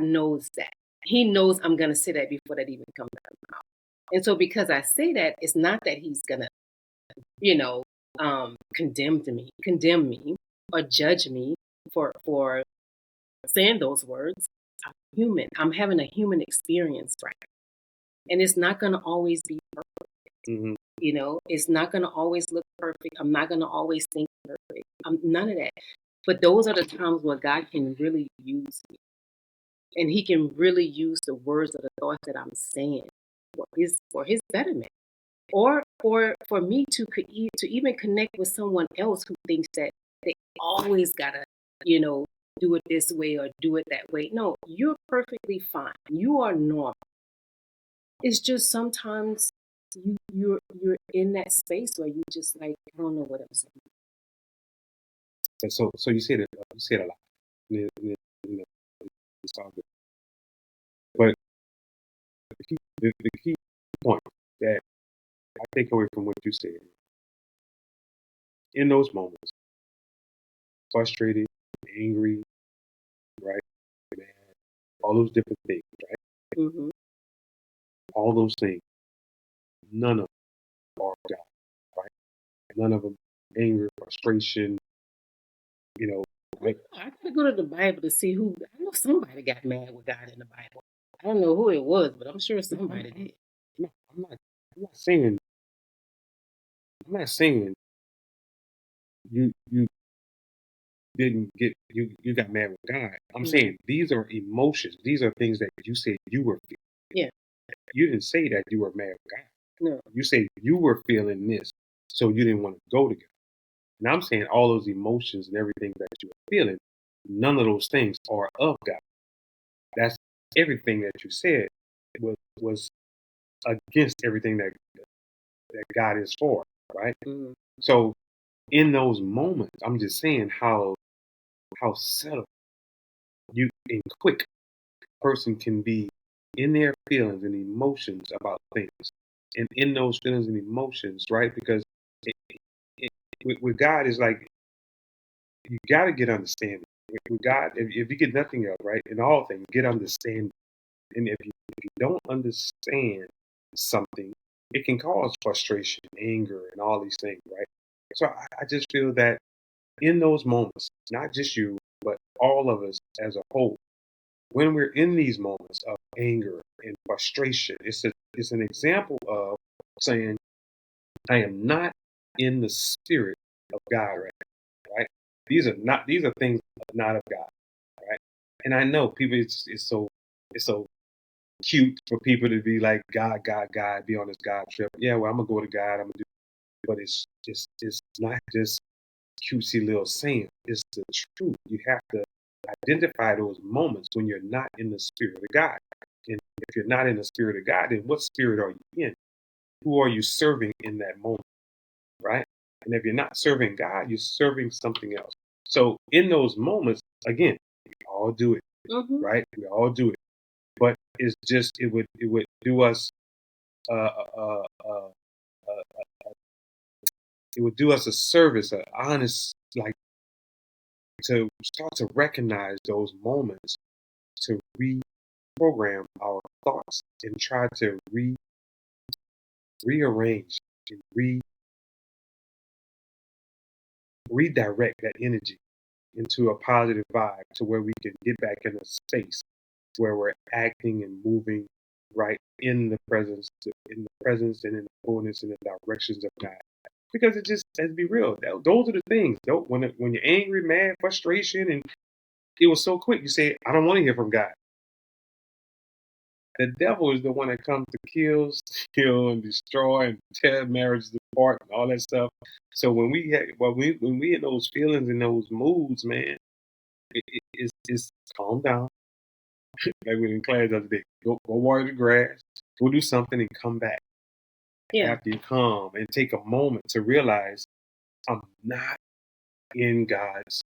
knows that. He knows I'm going to say that before that even comes out of my mouth. And so because I say that, it's not that he's going to, condemn me or judge me for saying those words. I'm human. I'm having a human experience right now. And it's not going to always be perfect. Mm-hmm. It's not going to always look perfect. I'm not going to always think perfect. None of that. But those are the times where God can really use me. And he can really use the words or the thoughts that I'm saying for his betterment. Or for me to even connect with someone else who thinks that they always gotta, do it this way or do it that way. No, you're perfectly fine. You are normal. It's just sometimes you're in that space where you just like, I don't know what I'm saying. And so you said it. You said a lot. It's all good. But the key point that I take away from what you said, in those moments, frustrated, angry, right, mad, all those different things, right? Mm-hmm. All those things, none of them are God, right? None of them, anger, frustration, like, I could go to the Bible to see who. I know somebody got mad with God in the Bible. I don't know who it was, but I'm sure somebody did. no, I'm not saying you didn't get you got mad with God. I'm saying these are emotions. These are things that you said you were feeling. Yeah. You didn't say that you were mad with God. No. You say you were feeling this, so you didn't want to go to God. And I'm saying all those emotions and everything that you were feeling, none of those things are of God. That's everything that you said was against everything that God is for, right? Mm-hmm. So in those moments, I'm just saying how settled you and quick a person can be in their feelings and emotions about things, and in those feelings and emotions, right? Because with God is like you got to get understanding. With God, if you get nothing else, right, in all things, get understanding. And if you don't understand something, it can cause frustration, anger, and all these things, right? So I just feel that in those moments, not just you, but all of us as a whole, when we're in these moments of anger and frustration, it's an example of saying, I am not in the spirit of God right now, right? These are things that are not of God, right? And I know people, it's so cute for people to be like, God, God, God, be on this God trip. Yeah, well, I'm gonna go to God. I'm gonna do, but it's not just cutesy little saying. It's the truth. You have to identify those moments when you're not in the spirit of God. And if you're not in the spirit of God, then what spirit are you in? Who are you serving in that moment, right? And if you're not serving God, you're serving something else. So in those moments, again, we all do it, Mm-hmm. right? We all do it. But it's just it would do us uh, uh, uh, uh, it would do us a service, an honest, like, to start to recognize those moments, to reprogram our thoughts and try to rearrange and redirect that energy into a positive vibe to where we can get back in a space where we're acting and moving right in the presence and in the fullness and the directions of God. Because it just, let's be real, those are the things. When you're angry, mad, frustration, and it was so quick, you say, I don't want to hear from God. The devil is the one that comes to kill, steal, and destroy, and tear marriages apart, and all that stuff. So when we in those feelings and those moods, man, it's calm down. Like we in class the other day, go water the grass, go do something, and come back Yeah. after you calm and take a moment to realize I'm not in God's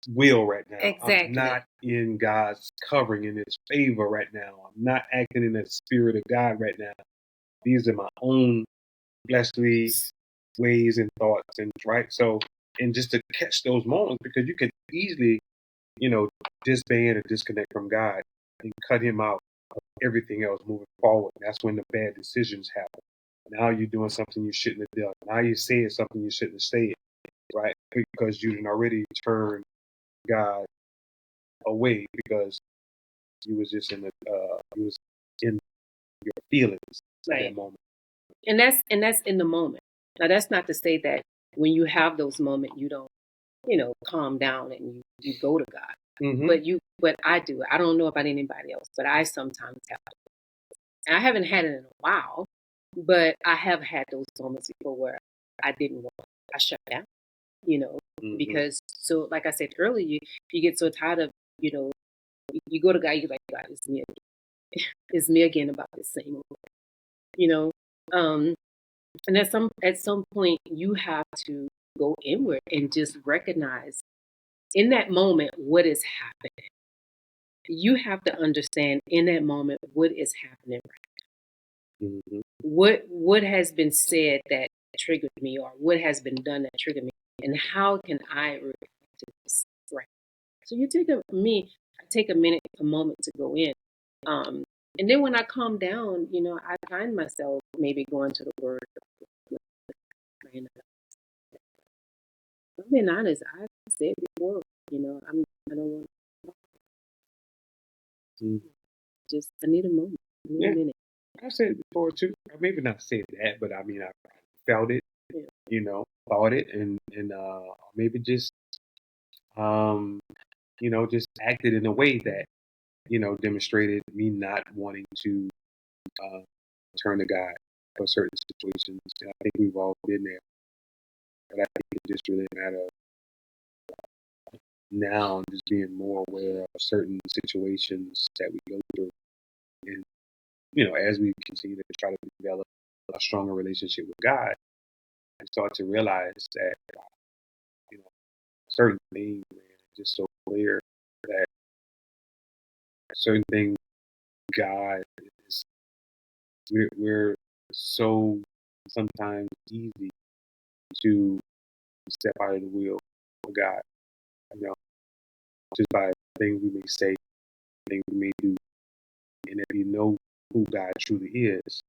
will right now. I'm Exactly. not in God's covering, in His favor right now. I'm not acting in the spirit of God right now. These are my own fleshly ways and thoughts, and right. So, and just to catch those moments, because you can easily, disband and disconnect from God and cut Him out of everything else moving forward. That's when the bad decisions happen. Now you're doing something you shouldn't have done. Now you're saying something you shouldn't have said, right? Because you didn't already turn God away because you was just you was in your feelings at that Right. moment. And that's in the moment. Now that's not to say that when you have those moments you don't, calm down and you go to God. Mm-hmm. But I do. I don't know about anybody else, but I sometimes have. And I haven't had it in a while, but I have had those moments before where I didn't want. I shut down, Mm-hmm. because so like I said earlier, you get so tired of, you go to God, you're like, God, it's me again. It's me again about this same old thing, you know. Um, and at some point you have to go inward and just recognize in that moment what is happening. You have to understand in that moment what is happening. Mm-hmm. What has been said that triggered me, or what has been done that triggered me, and how can I react to this? Right. So I take a moment to go in. And then when I calm down, I find myself maybe going to the word. I'm being honest, I've said before, I don't want Mm-hmm. just I need a moment. I need Yeah, a minute. I said it before too. Maybe not said that, but I mean I felt it, Yeah. thought it, and maybe just um just acted in a way that demonstrated me not wanting to uh, turn to God for certain situations. And I think we've all been there, but I think it just really matter now, just being more aware of certain situations that we go through, and as we continue to try to develop a stronger relationship with God, and start to realize that you know certain things, man, are just so clear that certain things, God is we're so sometimes easy to step out of the wheel of God, you know, just by things we may say, things we may do. And if you know who God truly is,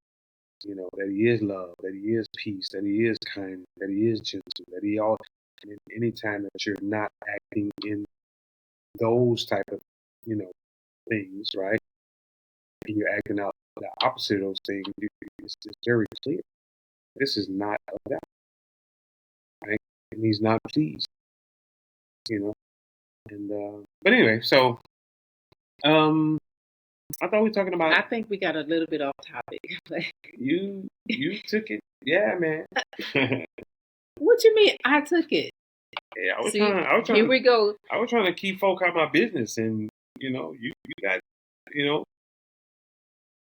that He is love, that He is peace, that He is kind, that He is gentle, that He all, and anytime that you're not acting in those type of, you know, things, right? And you're acting out the opposite of those things, it's very clear. This is not of God, right? And He's not pleased, you know. And but anyway, so I thought we were talking about. I think we got a little bit off topic. You took it, yeah, man. What you mean? I took it. Yeah, I was See, trying. here we go. I was trying to keep folk out of my business, and you got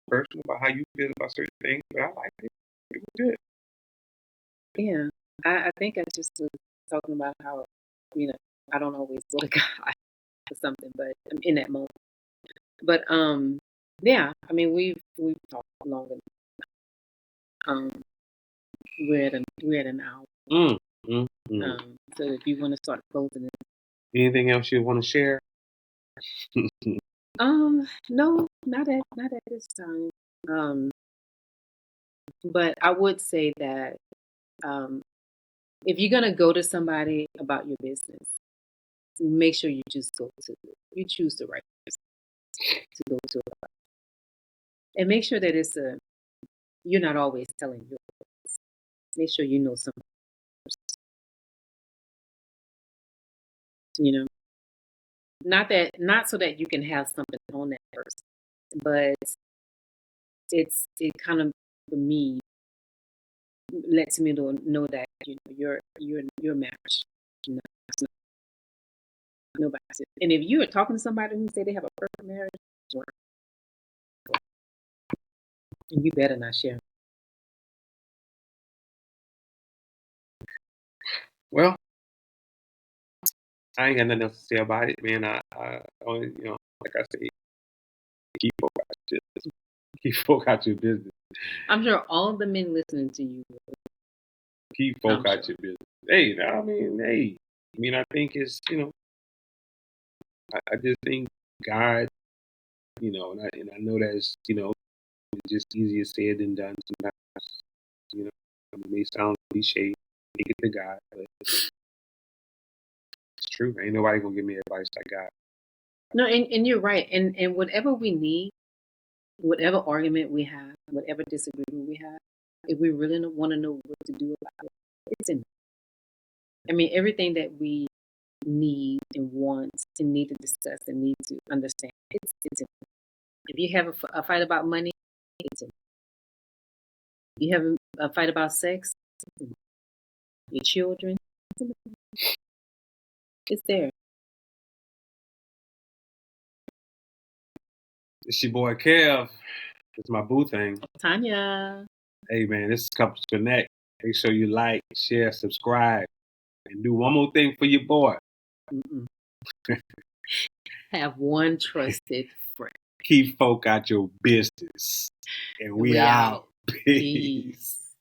personal about how you feel about certain things, but I liked it. It was good. Yeah, I think I just was talking about how I don't always go to God for something, but I'm in that moment. But yeah, I mean we've talked long enough. We're at an hour. So if you want to start closing it. Anything else you want to share? No, not at this time. But I would say that if you're gonna go to somebody about your business, make sure you choose the right person to go to about it. And make sure that you're not always telling your business. Make sure you know somebody first. Not so that you can have something on that person, but it kind of, for me, lets me know that you're matched. It's not nobody. And if you are talking to somebody who say they have a perfect marriage, you better not share. Well, I ain't got nothing else to say about it, man. I only, like I say, keep folk out your business. Keep folk out your business. I'm sure all the men listening to you keep folk out your business. Hey, I mean, I think it's, I just think God, and I know that's, it's just easier said than done sometimes. It may sound cliche, take it to God, but it's true. Ain't nobody gonna give me advice like God. No, and you're right. And whatever we need, whatever argument we have, whatever disagreement we have, if we really want to know what to do about it, it's in. I mean, everything that we need and want and need to discuss and need to understand, it's in. If you have a fight about money, it's in. You have a fight about sex, it's in. Your children, it's there. It's your boy Kev. It's my boo thing. Tanya. Hey man, this is Couples Connect. Make sure you like, share, subscribe, and do one more thing for your boy. Have one trusted friend. Keep folk out your business. And we out. Peace.